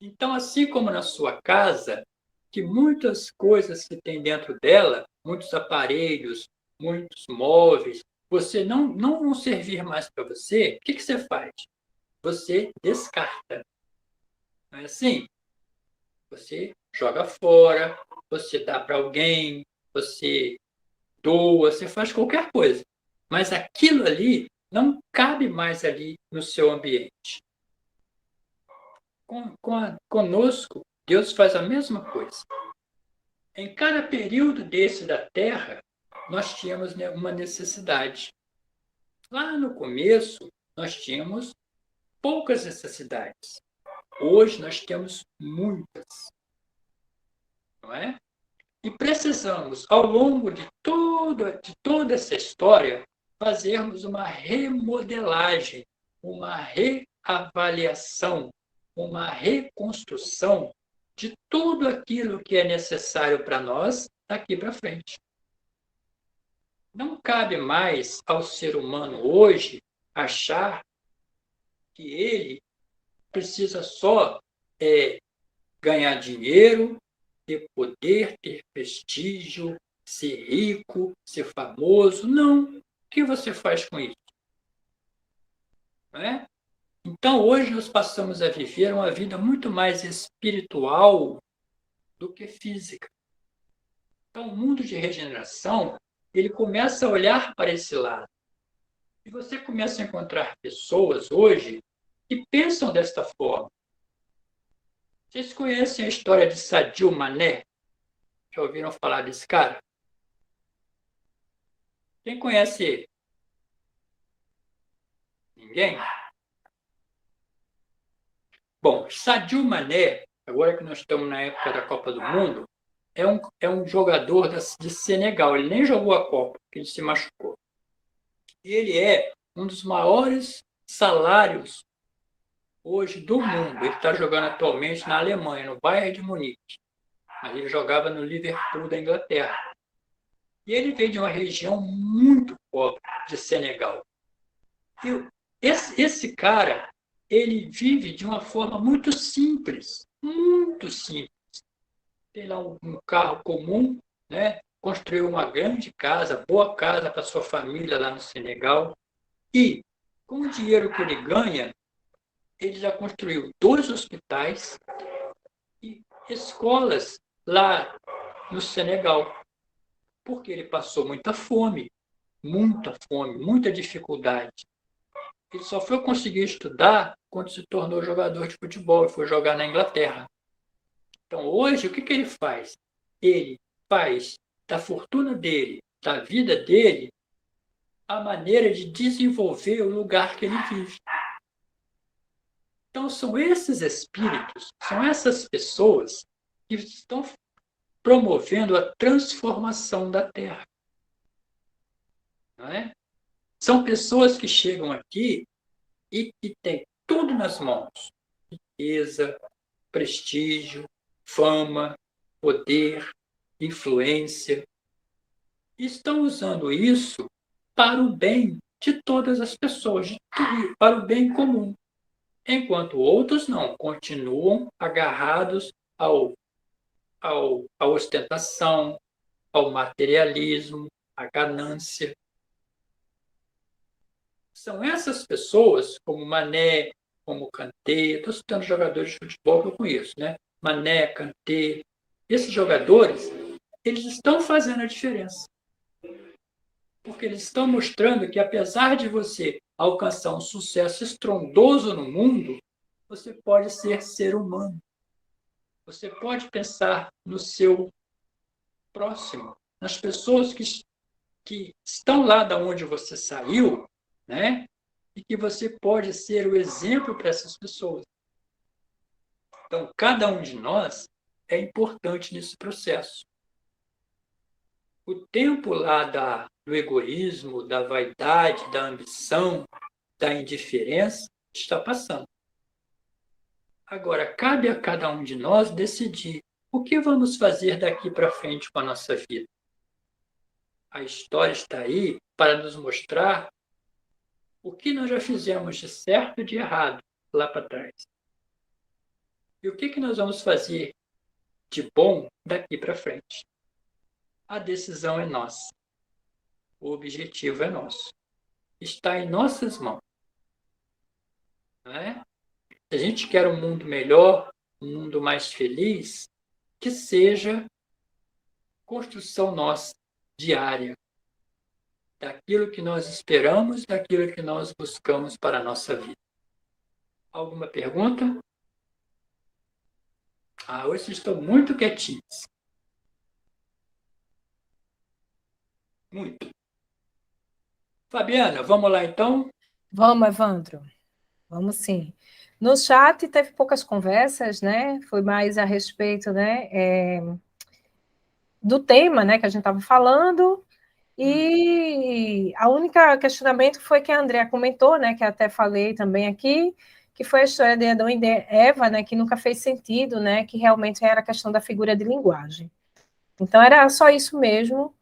Então, assim como na sua casa, que muitas coisas que tem dentro dela, muitos aparelhos, muitos móveis, você não vão servir mais para você, o que você faz? Você descarta. Não é assim? Você joga fora, você dá para alguém, você doa, você faz qualquer coisa. Mas aquilo ali não cabe mais ali no seu ambiente. Conosco, Deus faz a mesma coisa. Em cada período desse da Terra, nós tínhamos uma necessidade. Lá no começo, nós tínhamos poucas necessidades. Hoje, nós temos muitas. Não é? E precisamos, ao longo de toda essa história, fazermos uma remodelagem, uma reavaliação, uma reconstrução de tudo aquilo que é necessário para nós daqui para frente. Não cabe mais ao ser humano hoje achar que ele precisa só ganhar dinheiro, ter poder, ter prestígio, ser rico, ser famoso. Não. O que você faz com isso? Não é? Então, hoje nós passamos a viver uma vida muito mais espiritual do que física. Então, o mundo de regeneração, ele começa a olhar para esse lado. E você começa a encontrar pessoas hoje que pensam desta forma. Vocês conhecem a história de Sadio Mané? Já ouviram falar desse cara? Quem conhece ele? Ninguém? Bom, Sadio Mané, agora que nós estamos na época da Copa do Mundo, é um jogador de Senegal. Ele nem jogou a Copa, porque ele se machucou. E ele é um dos maiores salários hoje do mundo. Ele está jogando atualmente na Alemanha, no Bayern de Munique. Mas ele jogava no Liverpool da Inglaterra. E ele veio de uma região muito pobre de Senegal. E esse cara, ele vive de uma forma muito simples. Muito simples. Tem lá um carro comum, né? Construiu uma grande casa, boa casa para sua família lá no Senegal. E, com o dinheiro que ele ganha, ele já construiu 2 hospitais e escolas lá no Senegal. Porque ele passou muita fome, muita dificuldade. Ele só foi conseguir estudar quando se tornou jogador de futebol e foi jogar na Inglaterra. Então, hoje, o que ele faz? Ele faz da fortuna dele, da vida dele, a maneira de desenvolver o lugar que ele vive. Então, são esses espíritos, são essas pessoas que estão promovendo a transformação da Terra. Não é? São pessoas que chegam aqui e que têm tudo nas mãos: riqueza, prestígio, fama, poder, influência. E estão usando isso para o bem de todas as pessoas, para o bem comum. Enquanto outros não, continuam agarrados à ostentação, ao materialismo, à ganância. São essas pessoas, como Mané, como Kanté, estou citando jogadores de futebol que eu conheço, né? Mané, Kanté, esses jogadores, eles estão fazendo a diferença. Porque eles estão mostrando que, apesar de você alcançar um sucesso estrondoso no mundo, você pode ser humano. Você pode pensar no seu próximo, nas pessoas que estão lá de onde você saiu, né? E que você pode ser o exemplo para essas pessoas. Então, cada um de nós é importante nesse processo. O tempo lá do egoísmo, da vaidade, da ambição, da indiferença está passando. Agora, cabe a cada um de nós decidir o que vamos fazer daqui para frente com a nossa vida. A história está aí para nos mostrar o que nós já fizemos de certo e de errado lá para trás. E o que nós vamos fazer de bom daqui para frente. A decisão é nossa. O objetivo é nosso. Está em nossas mãos. Não é? Se a gente quer um mundo melhor, um mundo mais feliz, que seja construção nossa, diária, daquilo que nós esperamos, daquilo que nós buscamos para a nossa vida. Alguma pergunta? Hoje vocês estão muito quietinhos. Muito. Fabiana, vamos lá então? Vamos, Evandro. Vamos sim. No chat teve poucas conversas, né? Foi mais a respeito, né, do tema, né, que a gente estava falando. E a única questionamento foi que a Andrea comentou, né, que até falei também aqui, que foi a história de Adão e de Eva, né, que nunca fez sentido, né, que realmente era a questão da figura de linguagem. Então era só isso mesmo,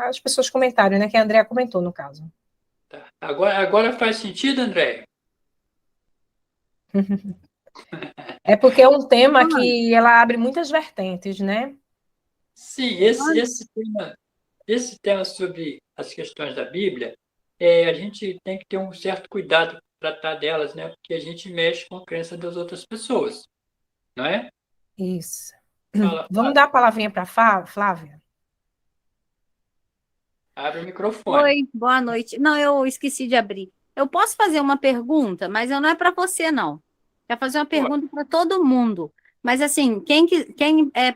as pessoas comentaram, né, que a Andrea comentou no caso. Tá. Agora faz sentido, André? É porque é um tema que ela abre muitas vertentes, né? Sim, esse tema sobre as questões da Bíblia, a gente tem que ter um certo cuidado para tratar delas, né? Porque a gente mexe com a crença das outras pessoas, não é? Isso. Fala, Vamos dar a palavrinha para Flávia? abre o microfone. Oi, boa noite. Não, eu esqueci de abrir. Eu posso fazer uma pergunta, mas não é para você, não. Quero fazer uma pergunta para todo mundo. Mas assim, quem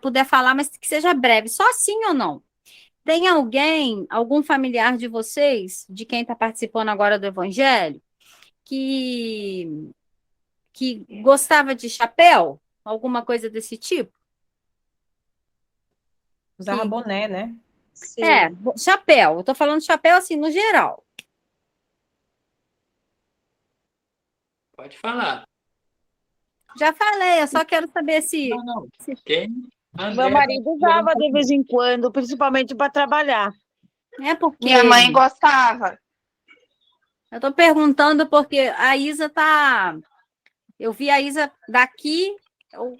puder falar, mas que seja breve, só sim ou não. Tem alguém, algum familiar de vocês, de quem está participando agora do Evangelho, que, que gostava de chapéu? Alguma coisa desse tipo? Usava Que, boné, né? Sim. chapéu. Eu estou falando chapéu assim, no geral. Pode falar. Já falei, eu só quero saber se. Não. Quem? Meu André. marido usava de vez em quando, principalmente para trabalhar. É porque. Minha mãe gostava. Eu estou perguntando porque a Isa tá. Eu vi a Isa daqui,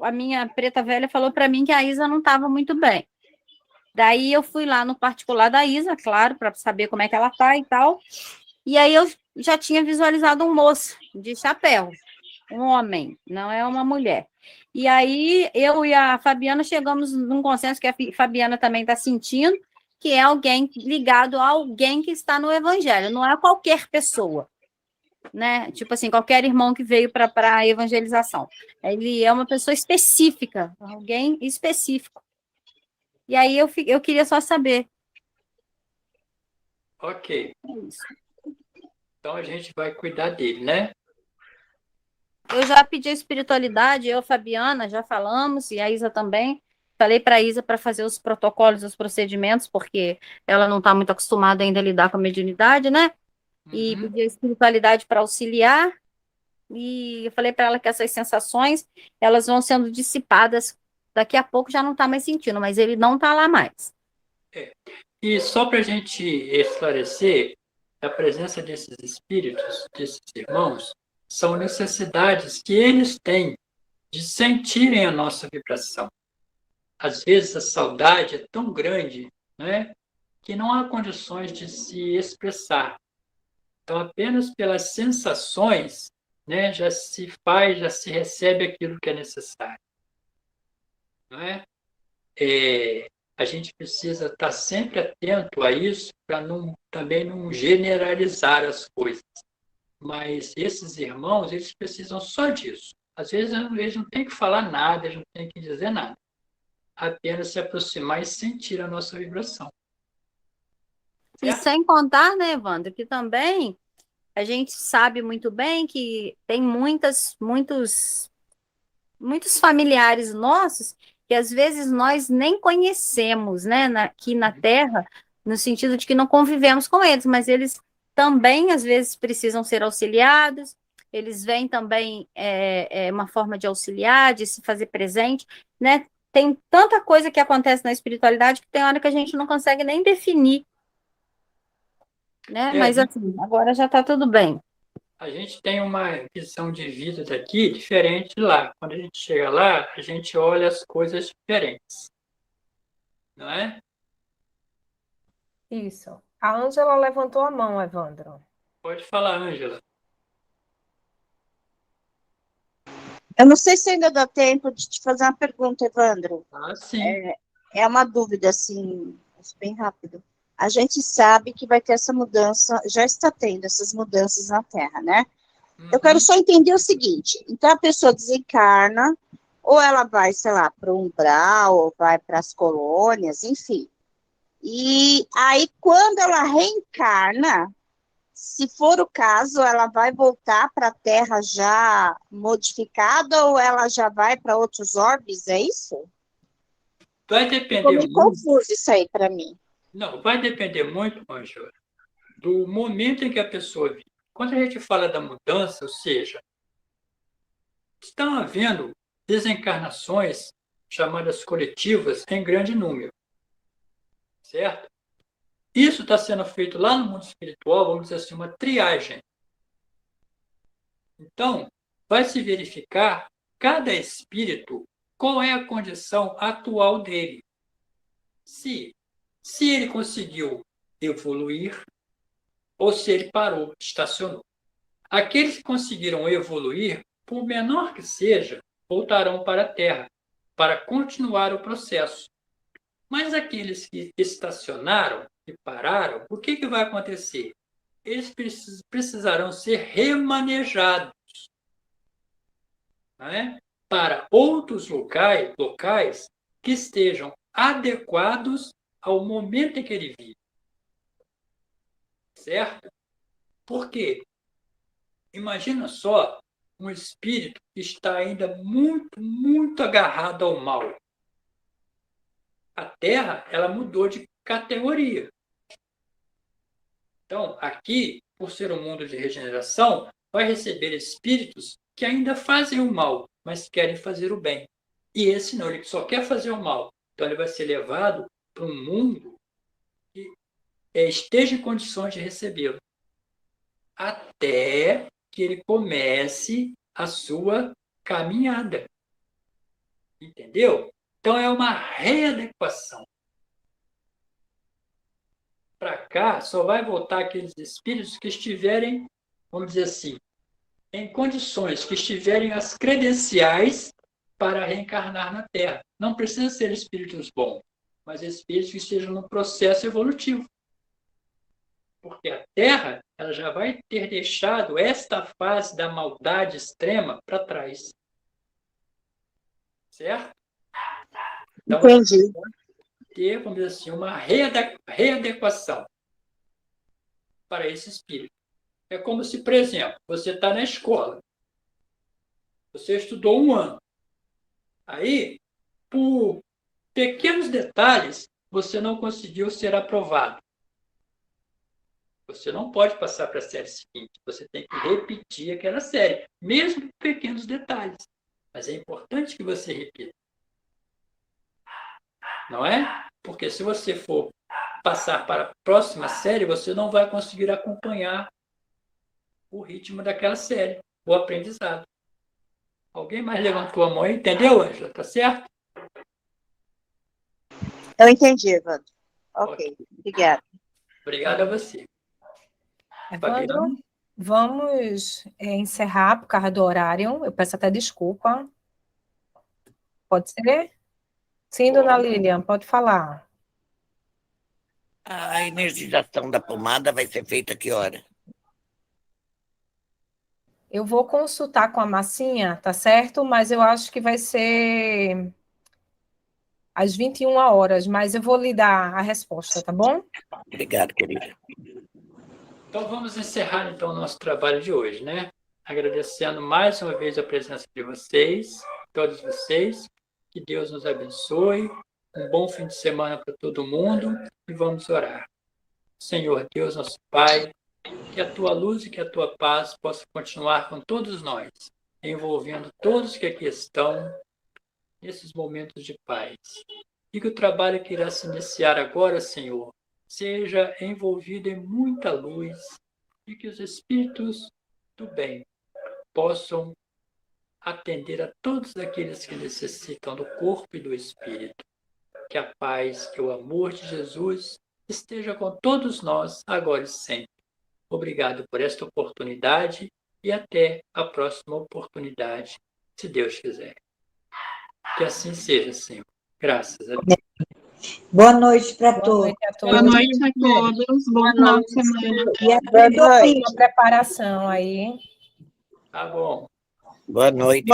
a minha preta velha falou para mim que a Isa não estava muito bem. Daí eu fui lá no particular da Isa, claro, para saber como é que ela tá e tal. E aí eu já tinha visualizado um moço de chapéu, um homem, não é uma mulher. E aí eu e a Fabiana chegamos num consenso que a Fabiana também está sentindo, que é alguém ligado a alguém que está no Evangelho, não é qualquer pessoa, né? Tipo assim, qualquer irmão que veio para a evangelização. Ele é uma pessoa específica, alguém específico. E aí eu queria só saber. Ok. É isso. Então a gente vai cuidar dele, né? Eu já pedi a espiritualidade, eu, Fabiana, já falamos, e a Isa também. Falei para a Isa para fazer os protocolos, os procedimentos, porque ela não está muito acostumada ainda a lidar com a mediunidade, né? E Uhum. pedi a espiritualidade para auxiliar. E eu falei para ela que essas sensações, elas vão sendo dissipadas. Daqui a pouco já não está mais sentindo, mas ele não está lá mais. E só para a gente esclarecer, a presença desses espíritos, desses irmãos, são necessidades que eles têm de sentirem a nossa vibração. Às vezes a saudade é tão grande, né, que não há condições de se expressar. Então, apenas pelas sensações, né, já se faz, já se recebe aquilo que é necessário. Não é? A gente precisa estar sempre atento a isso para também não generalizar as coisas. Mas esses irmãos, eles precisam só disso. Às vezes eles não têm que falar nada, eles não têm que dizer nada. Apenas se aproximar e sentir a nossa vibração. E Certo? sem contar, né, Evandro, que também a gente sabe muito bem que tem muitos familiares nossos que às vezes nós nem conhecemos, né, aqui na Terra, no sentido de que não convivemos com eles, mas eles também às vezes precisam ser auxiliados, eles vêm também uma forma de auxiliar, de se fazer presente, né? Tem tanta coisa que acontece na espiritualidade que tem hora que a gente não consegue nem definir, né? Mas assim, agora já está tudo bem. A gente tem uma visão de vida daqui diferente de lá. Quando a gente chega lá, a gente olha as coisas diferentes. Não é? Isso. A Ângela levantou a mão, Evandro. Pode falar, Ângela. Eu não sei se ainda dá tempo de te fazer uma pergunta, Evandro. Ah, sim. É uma dúvida, assim, bem rápido. A gente sabe que vai ter essa mudança, já está tendo essas mudanças na Terra, né? Eu quero só entender o seguinte: então a pessoa desencarna, ou ela vai, sei lá, para o umbral, ou vai para as colônias, enfim. E aí, quando ela reencarna, se for o caso, ela vai voltar para a Terra já modificada ou ela já vai para outros orbes, é isso? Vai Ficou depender meio muito. confuso isso aí para mim. Não, vai depender muito, Ângela, do momento em que a pessoa vive. Quando a gente fala da mudança, ou seja, estão havendo desencarnações chamadas coletivas em grande número, certo? Isso está sendo feito lá no mundo espiritual, vamos dizer assim, uma triagem. Então, vai se verificar cada espírito qual é a condição atual dele. Se ele conseguiu evoluir ou se ele parou, estacionou. Aqueles que conseguiram evoluir, por menor que seja, voltarão para a Terra para continuar o processo. Mas aqueles que estacionaram e pararam, o que vai acontecer? Eles precisarão ser remanejados, né, para outros locais que estejam adequados ao momento em que ele vive. Certo? Por quê? Imagina só um espírito que está ainda muito, muito agarrado ao mal. A Terra, ela mudou de categoria. Então, aqui, por ser um mundo de regeneração, vai receber espíritos que ainda fazem o mal, mas querem fazer o bem. E esse não, ele só quer fazer o mal. Então, ele vai ser levado para um mundo que esteja em condições de recebê-lo. Até que ele comece a sua caminhada. Entendeu? Então, é uma readequação. Para cá, só vai voltar aqueles espíritos que estiverem, vamos dizer assim, em condições, que estiverem as credenciais para reencarnar na Terra. Não precisa ser espíritos bons, mas espíritos que estejam no processo evolutivo. Porque a Terra, ela já vai ter deixado esta fase da maldade extrema para trás. Certo? Então, Entendi. ter, vamos dizer assim, uma readequação para esse espírito. É como se, por exemplo, você está na escola. Você estudou 1 ano. Aí, por pequenos detalhes, você não conseguiu ser aprovado. Você não pode passar para a série seguinte. Você tem que repetir aquela série, mesmo com pequenos detalhes. Mas é importante que você repita. Não é? Porque se você for passar para a próxima série, você não vai conseguir acompanhar o ritmo daquela série, o aprendizado. Alguém mais levantou a mão aí? Entendeu, Ângela? Tá certo? Eu entendi, Evandro. Ok, obrigada. Obrigado a você. Evandro, vamos encerrar por causa do horário. Eu peço até desculpa. Pode ser? Sim, dona Lilian, pode falar. A energização da pomada vai ser feita a que hora? Eu vou consultar com a Massinha, tá certo? Mas eu acho que vai ser às 21 horas, mas eu vou lhe dar a resposta, tá bom? Obrigado, querida. Então vamos encerrar então o nosso trabalho de hoje, né? Agradecendo mais uma vez a presença de vocês, todos vocês. Que Deus nos abençoe. Um bom fim de semana para todo mundo e vamos orar. Senhor Deus, nosso Pai, que a tua luz e que a tua paz possa continuar com todos nós, envolvendo todos que aqui estão nesses momentos de paz. E que o trabalho que irá se iniciar agora, Senhor, seja envolvido em muita luz e que os espíritos do bem possam atender a todos aqueles que necessitam do corpo e do espírito. Que a paz, que o amor de Jesus esteja com todos nós, agora e sempre. Obrigado por esta oportunidade e até a próxima oportunidade, se Deus quiser. Que assim seja, Senhor. Graças a Deus. Boa noite para Boa todos. noite a todos. Boa noite a todos. Bom final de semana. E a Boa noite. preparação aí. Tá bom. Boa noite.